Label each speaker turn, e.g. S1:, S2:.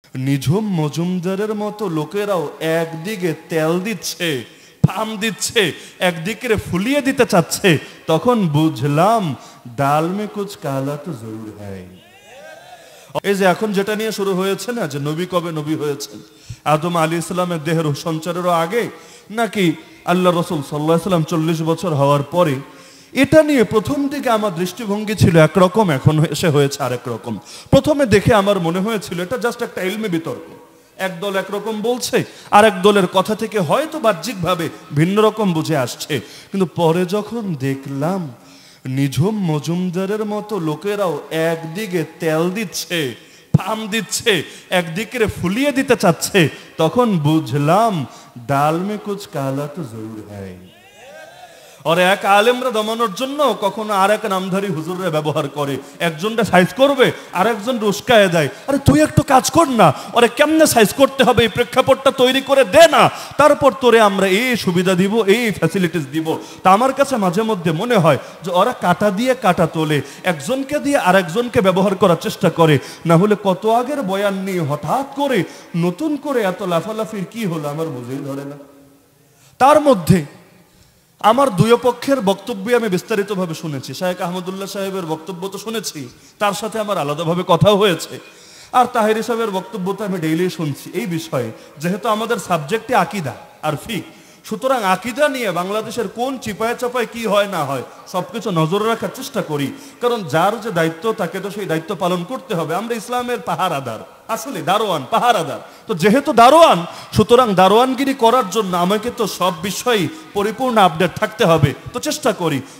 S1: নিঝুম মজুমদারের মতো লোকেরাও একদিকে তেল দিচ্ছে, পাম দিচ্ছে, একদিকে ফুলিয়ে দিতে চাচ্ছে। তখন বুঝলাম ডাল মে কুছ কালা তো জরুর হ্যায়। এই যে এখন যেটা নিয়ে শুরু হয়েছে না, যে নবী কবে নবী হয়েছেন, আদম আলাইহিস সালামের দেহের সঞ্চারেরও আগে নাকি আল্লাহ রাসূল সাল্লাল্লাহু আলাইহি ওয়াসাল্লাম 40 বছর হওয়ার পরে, এটা নিয়ে প্রথম দিকে আমার দৃষ্টিভঙ্গি ছিল একরকম, এখন এসে হয়েছে আরেক রকম। প্রথমে দেখে আমার মনে হয়েছিল এটা জাস্ট একটা ইলমি বিতর্ক, একদল একরকম বলছে আর এক দলের কথা থেকে হয়তো বাহ্যিকভাবে ভিন্ন রকম বুঝে আসছে। কিন্তু পরে যখন দেখলাম নিঝুম মজুমদারের মতো লোকেরাও একদিকে তেল দিচ্ছে, পাম দিচ্ছে, একদিকে ফুলিয়ে দিতে চাচ্ছে, তখন বুঝলাম ডাল মে কুছ কালা তো জরুর হ্যায়। আর এক আলেমরা দমানোর জন্য কখনো আর এক নামধারী হুজুররা ব্যবহার করে, একজনটা সাইজ করবে আর একজন উস্কায় দেয়, আরে তুই একটু কাজ কর না, ওরে কেমনে সাইজ করতে হবে এই প্রেক্ষাপটটা তৈরি করে দে না, তারপর তোরে আমরা এই সুবিধা দিব, এই ফ্যাসিলিটিস দিব। তা আমার কাছে মাঝে মধ্যে মনে হয় যে ওরা কাটা দিয়ে কাটা তোলে, একজনকে দিয়ে আর একজনকে ব্যবহার করার চেষ্টা করে। না হলে কত আগের বয়ান নিয়ে হঠাৎ করে নতুন করে এত লাফালাফির কি হলো আমার বুঝেই ধরে না। তার মধ্যে আমার দুই পক্ষের বক্তব্য আমি বিস্তারিতভাবে শুনেছি, শায়েখ আহমদুল্লাহ সাহেবের বক্তব্য তো শুনেছি, তার সাথে আমার আলাদাভাবে কথাও হয়েছে, আর তাহেরি সাহেবের বক্তব্য তো আমি ডেইলি শুনছি এই বিষয়ে। যেহেতু আমাদের সাবজেক্টে আকীদা আর ফিক, সুতরাং আকীদা নিয়ে বাংলাদেশের কোন চিপায় চাপায় কি হয় না হয় সবকিছু নজরে রাখার চেষ্টা করি, কারণ যার যে দায়িত্ব তাকে তো সেই দায়িত্ব পালন করতে হবে। আমরা ইসলামের পাহারাদার, আসলে দারোয়ান, পাহারাদার। তো যেহেতু দারোয়ান, সুতরাং দারোয়ানগিরি করার জন্য আমাকে তো সব বিষয়েই পরিপূর্ণ আপডেট থাকতে হবে। তো চেষ্টা করি,